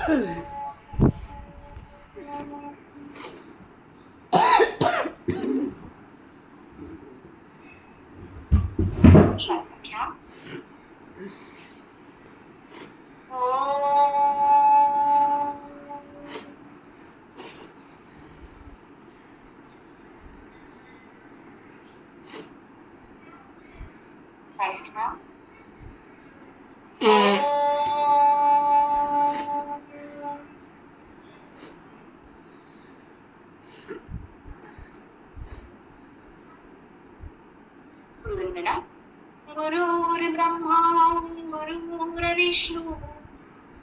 श्वास घ्या. श्वास घ्या. गुरुर्ब्रह्मा गुरुर्विष्णू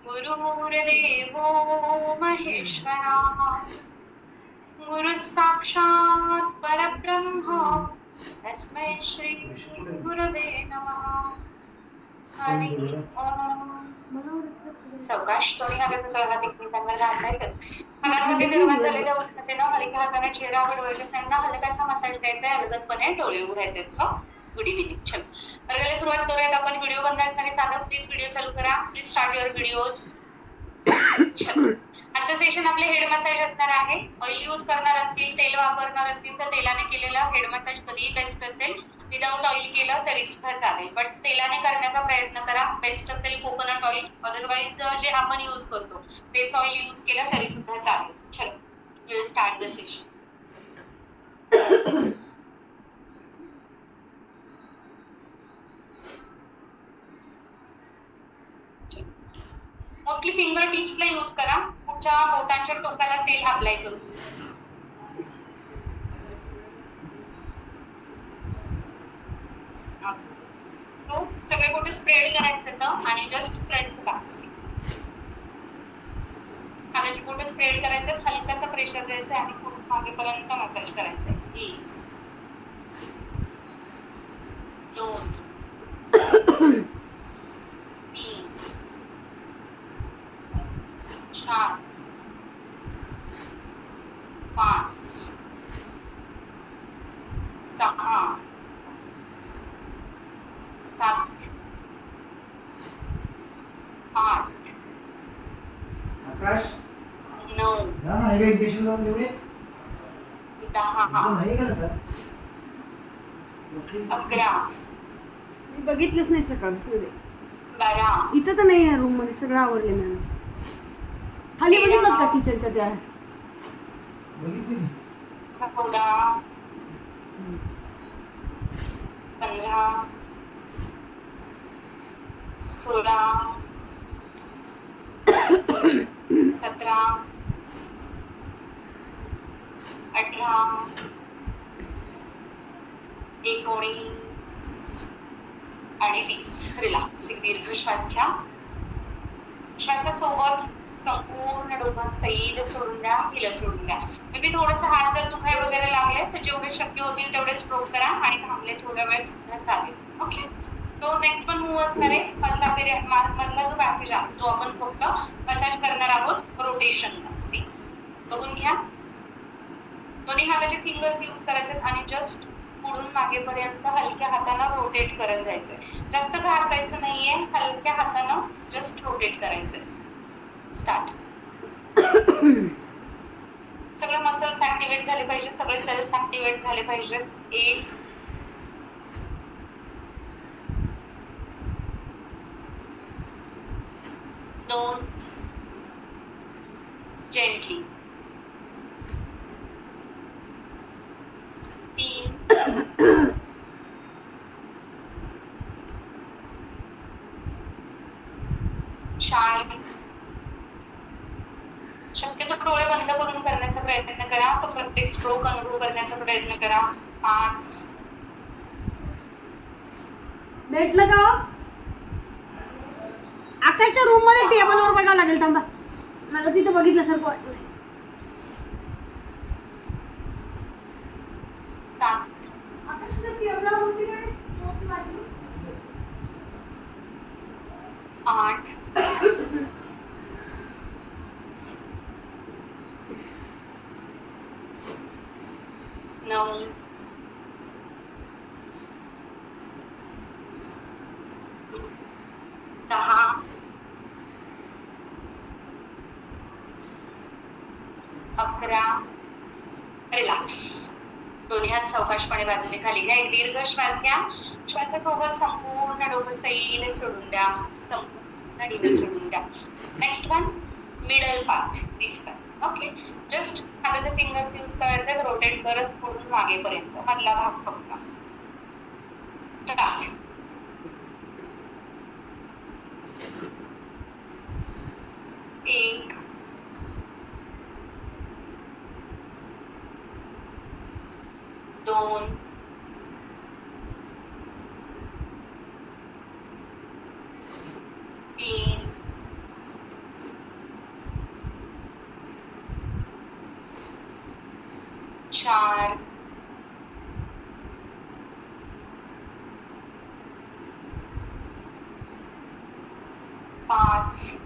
गुरुर्देवो महेश्वरा गुरु साक्षात परब्रह्म तस्मै श्री गुरवे नमः. हरि ओम. सावकाश दोन्ही हाताचा तळहात एकमेकांवर घालताय तर हातांमध्ये निर्माण झालेल्या उष्णतेनं हलक्या हाताने चेहरा व डोळे केसांना हलकासा मसाज द्यायचा आहे. हलगतपणे डोळे उघडायचे. So good evening. चल वर्गाला सुरुवात करूयात आपण. व्हिडिओ बंद असताना साधं प्लीज व्हिडिओ चालू करा. Please start your videos. आजचं सेशन आपले हेड मसाज असणार आहे. ऑइल यूज करणार असतील, तेल वापरणार असतील तर तेलाने केलेलं हेड मसाज कधीही बेस्ट असेल. विदाउट ऑइल केलं तरी सुद्धा चालेल, बट तेलाने करण्याचा प्रयत्न करा. बेस्ट असेल कोकोनट ऑइल. अदरवाइज जे आपण यूज करतो बेस ऑइल यूज केलं तरी सुद्धा चालेल. चलो will start the session. Mostly finger टिप्सला यूज करा. पुढच्या बोटांच्या टोकाला तेल अप्लाय करू. तो सगळे बोट स्प्रेड करायचं आणि जस्ट फ्रंट बॅक. हाताची बोट स्प्रेड करायचं, हलकासा प्रेशर द्यायचं आणि पुढे मागेपर्यंत मसाज करायचं. 1 2 3 4 5 6 7 8 आकाश 9 ना हे इंजेक्शन लावून देऊ रे. 10 नाही करत 11 मी बघितलंच नाही सकाळी सगळे. 12 इथं तर नाही, या रूम मध्ये सगळं आवडले ना. खाली बघितलं का किचनच्या त्या? बघितली 14 15 16 17 18 19 आणि 20. रिलॅक्स. एक दीर्घ श्वास घ्या. श्वासासोबत संपूर्ण डोकं सैल सोडून द्या, हिला सोडून द्या. मे बी थोडंसं हात जर दुखाय वगैरे लागले तर जेवढे शक्य होतील तेवढे स्ट्रोक करा आणि थांबले थोड्या वेळ सुद्धा चालेल. ओके. तो नेक्स्ट पण मूव असणार आहे. मधला जो पॅसेज आहे तो आपण फक्त मसाज करणार आहोत रोटेशन. सी बघून घ्या. दोन्ही हाताचे फिंगर्स यूज करायचे आणि जस्ट पुढून मागेपर्यंत हलक्या हाताने रोटेट करत जायचंय. जास्त घासायचं नाहीये, हलक्या हाताने जस्ट रोटेट करायचंय. स्टार्ट. सगळे मसल्स ऍक्टिव्हेट झाले पाहिजे, सगळे सेल्स ऍक्टिव्हेट झाले पाहिजे. 1 2 जेंटली 3 4 शक्यतो डोळे बंद करून करण्याचा प्रयत्न करा. तो प्रत्येक स्ट्रोक अनुभव करण्याचा प्रयत्न करा. 5 भेटलं का? आकाशच्या रूम मध्ये टेबलवर बघावं लागेल. थांबा, मला तिथे बघितल्यासारखं वाटलं. 7 8 9 10 11. रिलॅक्स. दोन्ही हात सावकाशपणे बाजूने खाली घ्या. एक दीर्घ श्वास घ्या. श्वासासोबत संपूर्ण डोकं सैल सोडून द्या. संपूर्ण डीप सोडून द्या. Next one middle part this one. Okay, just हाताचे फिंगर्स यूज करायचे, रोटेट करत पुढून मागेपर्यंत मधला भाग फक्त. स्टार्ट. 1 2 3 4 5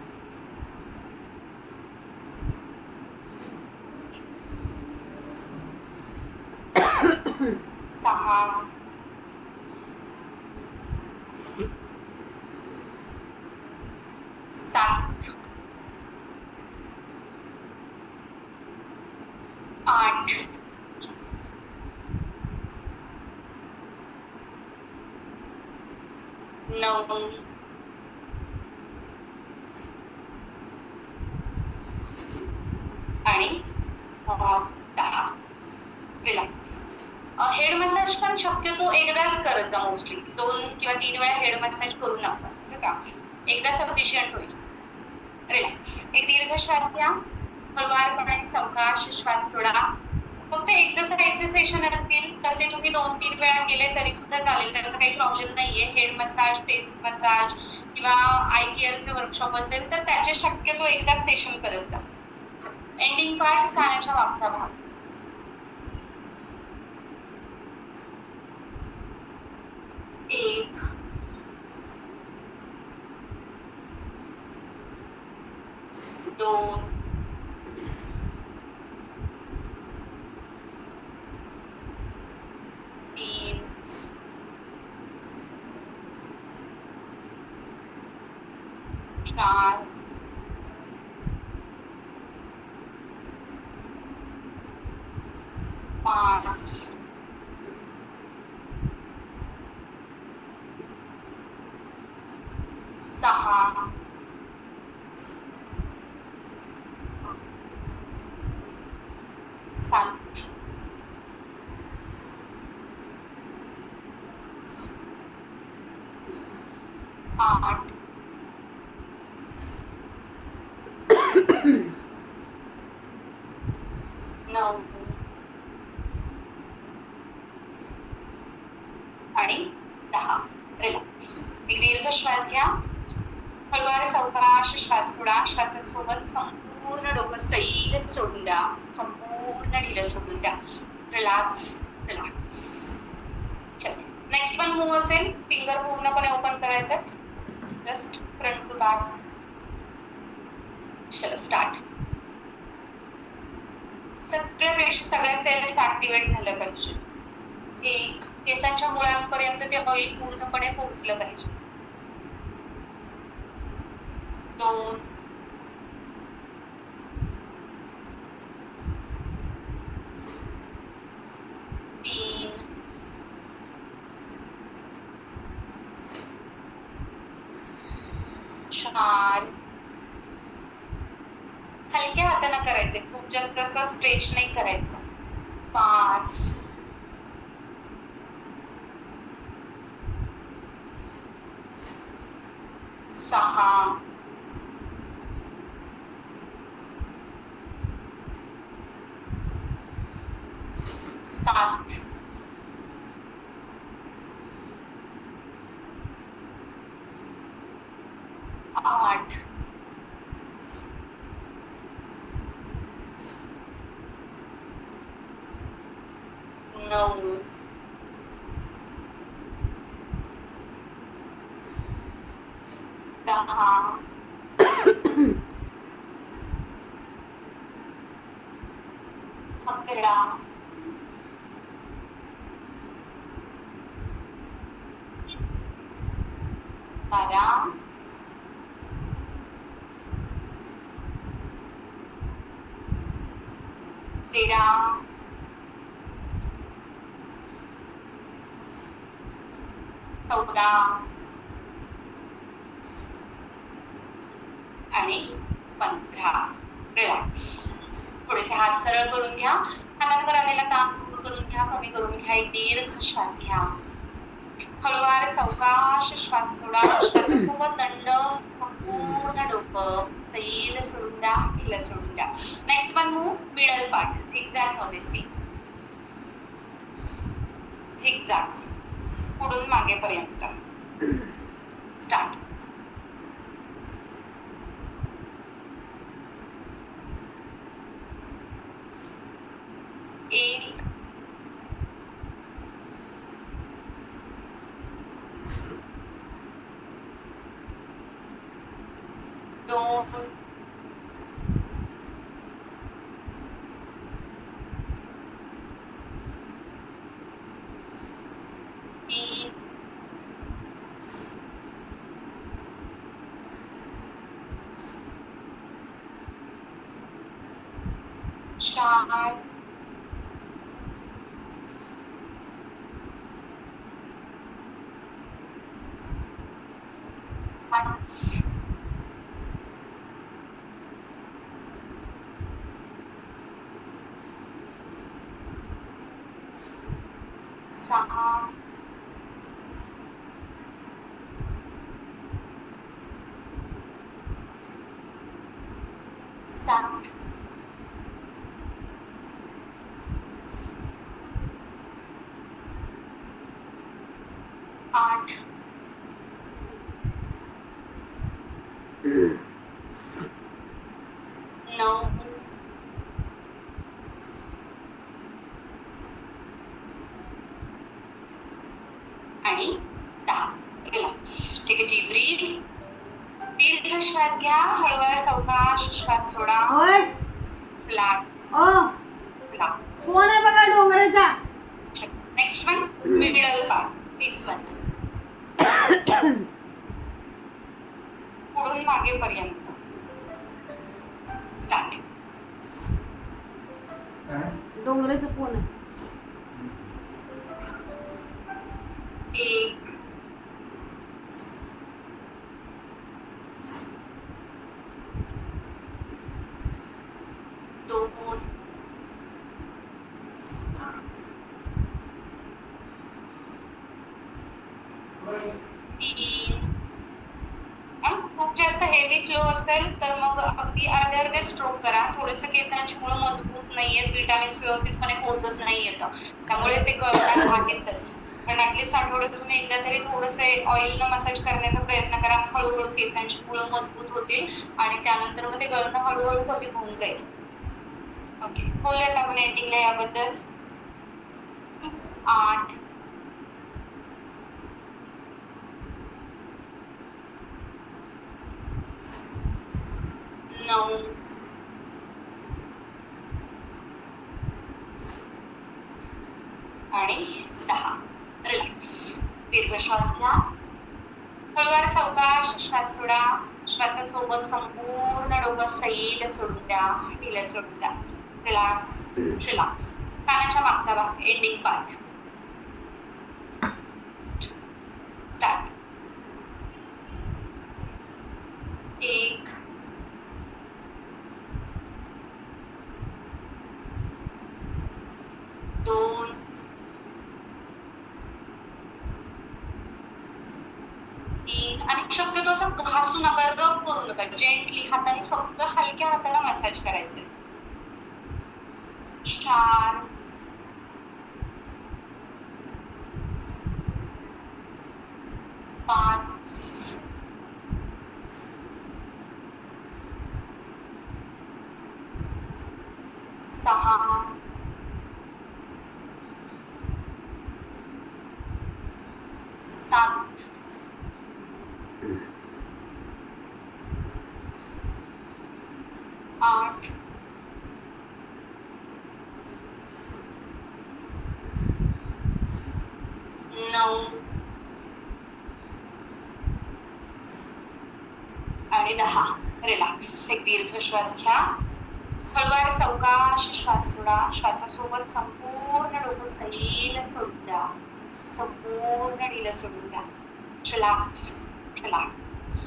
6 7 8 9 आणि 10. रिलॅक्स. हेड मसाज पण शक्यतो एकदाच करत जा. मोस्टली 2 किंवा 3 वेळा हेड मसाज करू नका बरं का. एकदा सफिशियंट होईल. रिलॅक्स. एक दीर्घ श्वास घ्या. हळुवारपणे सावकाश श्वास सोडा. फक्त एक्सरसाइजचे सेशन असतील तर ते तुम्ही 2-3 वेळा केले तरी सुद्धा चालेल. त्याचा काही प्रॉब्लेम नाहीये. हेड मसाज, फेस मसाज किंवा आय केअरचे वर्कशॉप असेल तर त्याचे शक्यतो एकदाच सेशन करत जा. एंडिंग पार्ट कानाच्या मागचा भाग. 1 2 3 4 5 6 7 8 9 आणि 10. रिलॅक्स. एक दीर्घ श्वास घ्या. हळूवार सावकाश श्वास सोडा. श्वासासोबत संपूर्ण डोकं सैल सोडून द्या. संपूर्ण ढिलं सोडून द्या. रिलॅक्स. रिलॅक्स. चल नेक्स्ट वन मूव असेल. फिंगर पूर्णपणे ओपन करायचं. Just front to back. चलो स्टार्ट. सगळ्या सेल्स ऍक्टिव्हेट झाल्या पाहिजे. 1 केसांच्या मुळांपर्यंत ते ऑइल पूर्णपणे पोहोचलं पाहिजे. 2 3 4 हलक्या हाताने करायचे. खूप जास्त असं स्ट्रेच नाही करायचं. 5 6 7 8 9 10 11 12 13 13 14 आणि 15. रिलॅक्स. थोडेसे हात सरळ करून घ्या. हातांवर आलेला ताण दूर करून घ्या, कमी करून घ्या. एक दीर्घ श्वास घ्या. हळूवार सावकाश श्वास सोडा. श्वासासोबत दंड संपूर्ण डोकं सैल सोडून द्या, ढिलं सोडून द्या. Next one move middle part zigzag मध्ये सी. झिगझॅग पुढून मागेपर्यंत. स्टार्ट. 1 2 3 4 5 6 7 8 9 आणि 10. Relax. Take a deep breath. दीर्घ श्वास घ्या. हळूवार सावकाश श्वास सोडा. होय रिलॅक्स. ओ रिलॅक्स. कोण आहे बघा डोंगराचा. Next one middle part. This one. पुढून मागेपर्यंत. स्टार्ट. काय? डोंगराचं कोण आहे. 1 2 3. खूप जास्त हेवी फ्लो असेल तर मग अगदी अर्धे अर्धे स्ट्रोक करा. थोडेसे केसांची मुळं मजबूत नाहीयेत, विटामिन्स व्यवस्थितपणे पोहोचत नाहीयेत, त्यामुळे ते गळणार आहेतच. पण ऍटलीस्ट आठवड्यातून एकदा तरी थोडंसे ऑइलनं मसाज करण्याचा प्रयत्न करा. हळूहळू केसांची मुळं मजबूत होतील आणि त्यानंतर मग ते गळणं हळूहळू कमी होऊन जाईल. ओके, बोलूयात आपण एंडिंगला याबद्दल. 8 9 आणि 10. रिलॅक्स. दीर्घ श्वास घ्या. हळूवार सावकाश श्वास सोडा. श्वासासोबत संपूर्ण डोकं सैल सोडून द्या, ढिलं सोडून द्या. रिलॅक्स. रिलॅक्स. कानाच्या मागचा भाग एंडिंग पार्ट. स्टार्ट. 1 2 3 आणि शक्यतो असं घासू नका, रब करू नका. जेंटली हाताने फक्त हलक्या हाताला मसाज करायचे. 4 5 6 7 8 9 आणि 10. रिलॅक्स. एक दीर्घ श्वास घ्या. हळूवार सावकाश श्वास सोडा. श्वासासोबत संपूर्ण डोकं सैल सोडून द्या. संपूर्ण ढिलं सोडून द्या. Relax relax.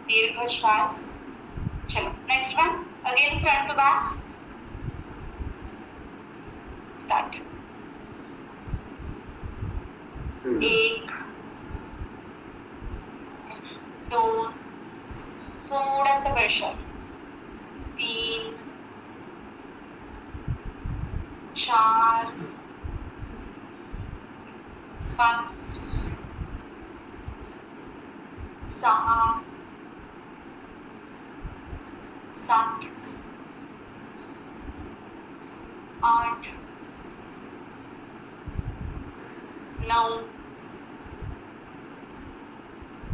दीर्घ श्वास. चलो next one. Again front to back. Start. 1 2 थोडंसं प्रेशर. 3 4 5 6 7 8 9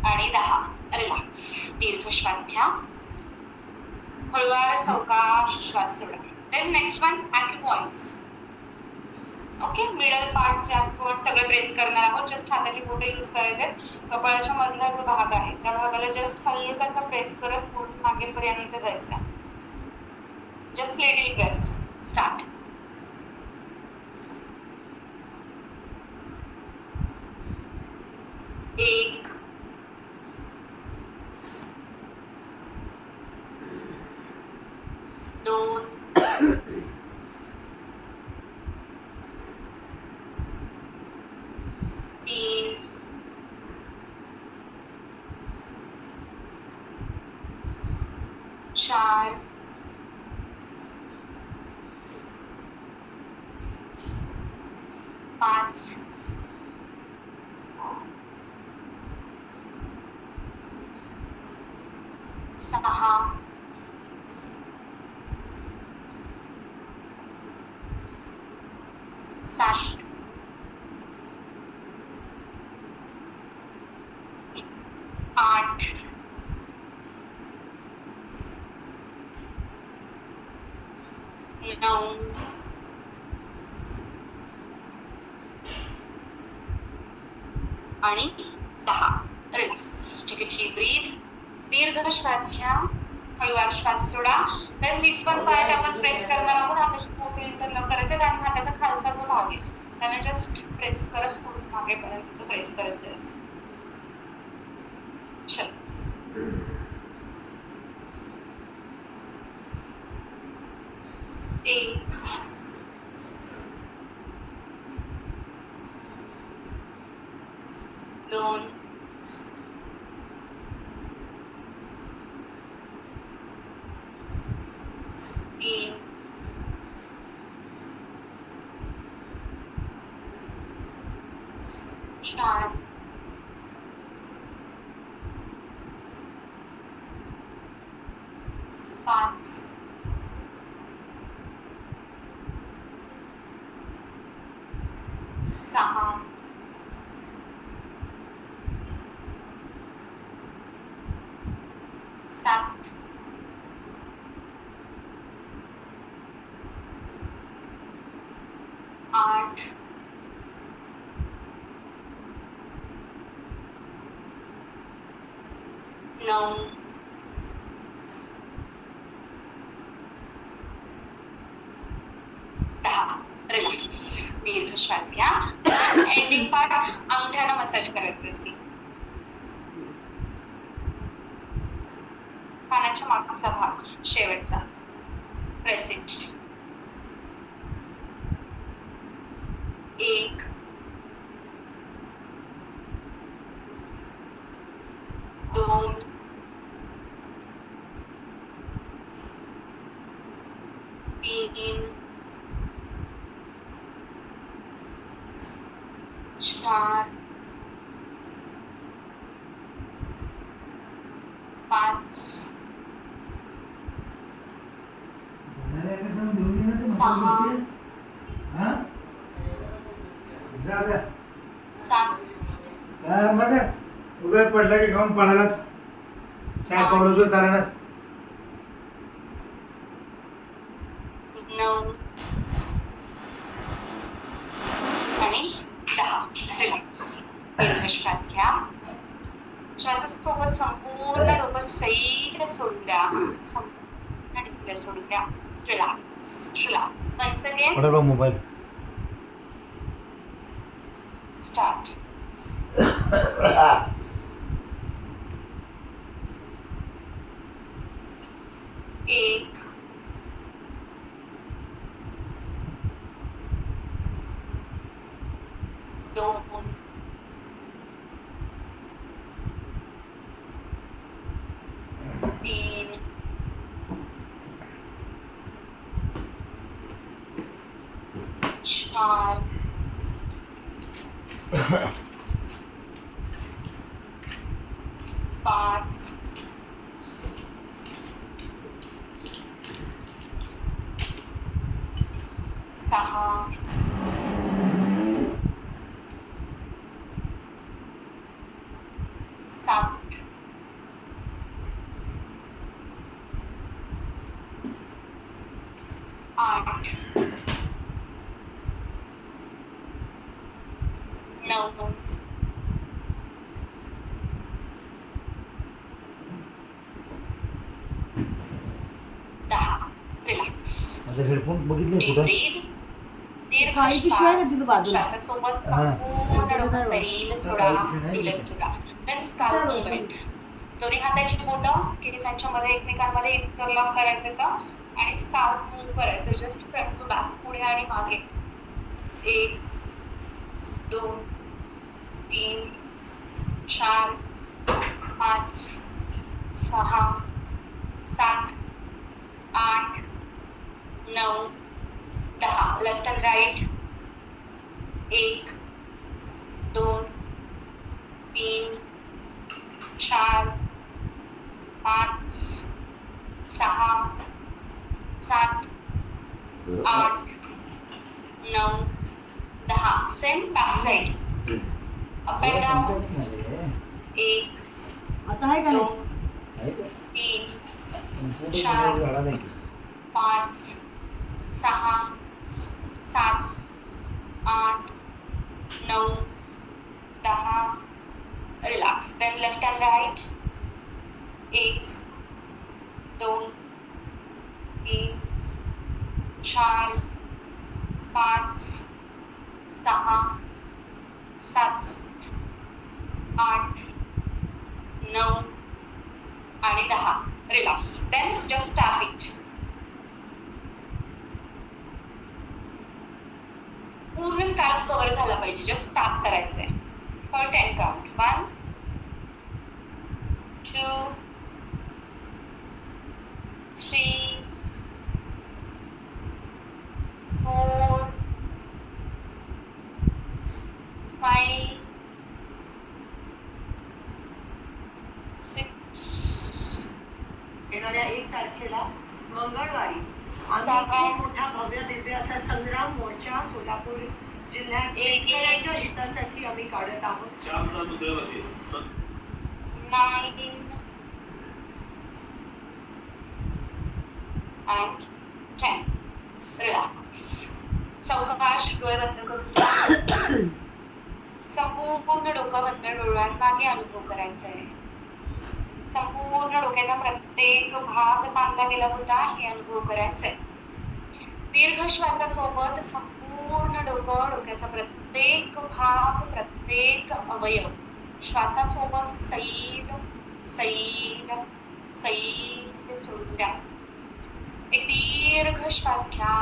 आणि 10. रिलॅक्स. दीर्घ श्वास घ्या. हळूवार सावकाश श्वास सोडा. Then next one acupoints. Okay, middle पार्टचे ॲक्युपॉइंट सगळे प्रेस करणार आहोत. जस्ट हाताचे बोटे यूज करायचे. कपाळाच्या मधला जो भाग आहे त्या भागाला जस्ट हलकसं प्रेस करत पूर्ण मागेपर्यंत जायचं. Just little press. स्टार्ट. 1 2 3 4 5 6 7 8 9 आणि 10. Relax. Take a deep breath. दीर्घ श्वास घ्या. हळूवार श्वास सोडा. देन दिस वन पार्ट आपण प्रेस करणार आहोत. हाताचे बोटे इंटरलॉक करायचे आणि हाताचा खालचा जो भाग आहे त्याला जस्ट प्रेस करत पूर्ण मागेपर्यंत प्रेस करत जायचं. चल. 1 2 3 4 5 6 7 8 9 10. रिलॅक्स. दीर्घ श्वास घ्या. एंडिंग पार्ट अंगठ्यानं मसाज करायचं असेल. कानाच्या मागचा भाग शेवटचा. Press it. 1 2 3 4 5 6 7 उगा पडला की खाऊन पडायलाच. चाय पावलं चालणार. 9 आणि 10. रिलॅक्स. दीर्घ श्वास घ्या. श्वासासोबत संपूर्ण डोकं सैल सोडून द्या. संपूर्ण हिला सोडून द्या. Relax relax. वन्स अगेन पडेल बघ मोबाईल. स्टार्ट. 1 2 3 4 5 6 7 8 9 10. रिलॅक्स. माझे हेडफोन बघितले Deep कुठं? breathe. दीर्घ काळी पिशवी आहे ना श्वास. तिथं बाजूला. श्वासासोबत हा. संपूर्ण डोकं सैल सोडा. काळी पिशवी नाही रिलॅक्स तिथे. सोडा. Then scalp movement. दोन्ही हाताची बोटं केसांच्या मध्ये एकमेकांमध्ये इंटरलॉक करायचं का आणि स्काल्प मूव्ह करायचं. जस्ट फ्रंट टू बॅक, पुढे आणि मागे. 1 2 3 4 5 6 7 8 9 10. Left and right. 1 2 3 4 5 6 7 8 9 10. Same back side. Up and down. 1 आता आहे का 2 नाही? 3 4 5 6 7 8 9 10. Relax. Then left and right. 1 2 3 4 5 6 7 8 9 आणि 10. Relax. Then just tap it. पूर्ण स्कॅल्प कव्हर झाला पाहिजे. जस्ट टॅप करायचंय. For 10 count. 1 2 3 4 5 6 येणाऱ्या 1 तारखेला मंगळवारी आम्ही सहा. खूप मोठा भव्य दिव्य असा संग्राम मोर्चा सोलापूर जिल्ह्यात एक. शेतकऱ्यांच्या हितासाठी आम्ही काढत आहोत. 9 and 10. रिलॅक्स. सावकाश डोळे बंद करून घ्या. संपूर्ण डोकं बंद डोळ्यांमागे अनुभव करायचा आहे. संपूर्ण डोक्याचा प्रत्येक भाग ताणला गेला होता हे अनुभव करायचा आहे. दीर्घ श्वासासोबत संपूर्ण डोकं, डोक्याचा प्रत्येक भाग, प्रत्येक अवयव श्वासासोबत सैल सैल सैल सोडून द्या. एक दीर्घ श्वास घ्या.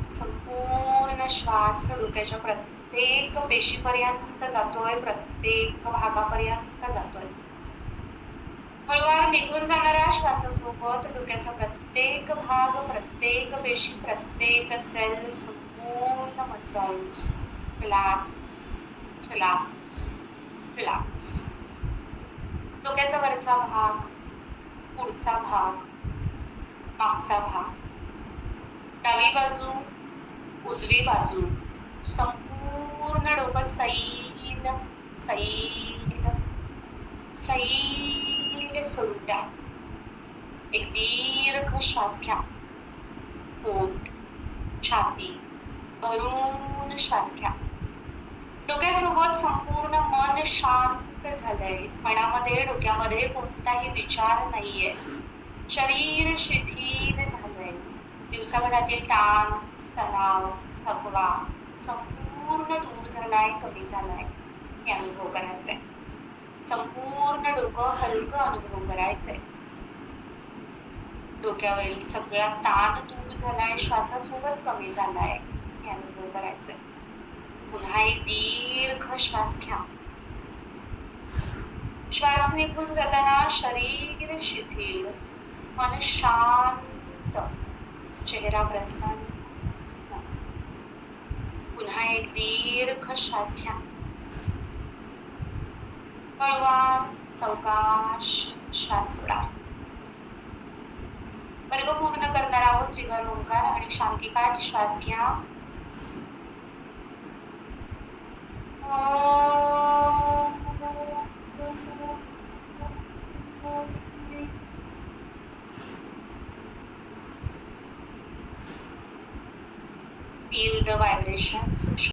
संपूर्ण श्वास डोक्याच्या प्रत्येक पेशीपर्यंत जातोय, प्रत्येक भागापर्यंत जातोय. हळूवार निघून जाणाऱ्या श्वासासोबत डोक्याचा प्रत्येक भाग, प्रत्येक पेशी, प्रत्येक सेल, संपूर्ण मसल्स रिलॅक्स रिलॅक्स रिलॅक्स. डोक्याचा वरचा भाग, पुढचा भाग, मागचा भाग, डावी बाजू, उजवी बाजू, संपूर्ण डोकं सैल सैल सैल सोडून द्या. एक दीर्घ श्वास घ्या. पोट, छाती भरून श्वास घ्या. डोक्यासोबत संपूर्ण मन शांत झालंय. मनामध्ये, डोक्यामध्ये कोणताही विचार नाहीये. शरीर शिथिल झालंय. दिवसाभरातील ताण, तणाव, थकवा संपूर्ण दूर झालाय, कमी झालाय हे अनुभव करायचंय. संपूर्ण डोकं हलकं अनुभव करायचंय. डोक्यावरील सगळा ताण दूर झालाय, श्वासासोबत कमी झालाय हे अनुभव करायचंय. पुन्हा एक दीर्घ श्वास घ्या. श्वास निघून जाताना शरीर शिथिल, मन शांत, चेहरा प्रसन्न. पुन्हा एक दीर्घ श्वास घ्या. हळूवार सावकाश श्वास सोडा. वर्ग पूर्ण करणार आहोत. त्रिवार ओंकार आणि शांतिपाठ. श्वास घ्या. Feel the vibrations.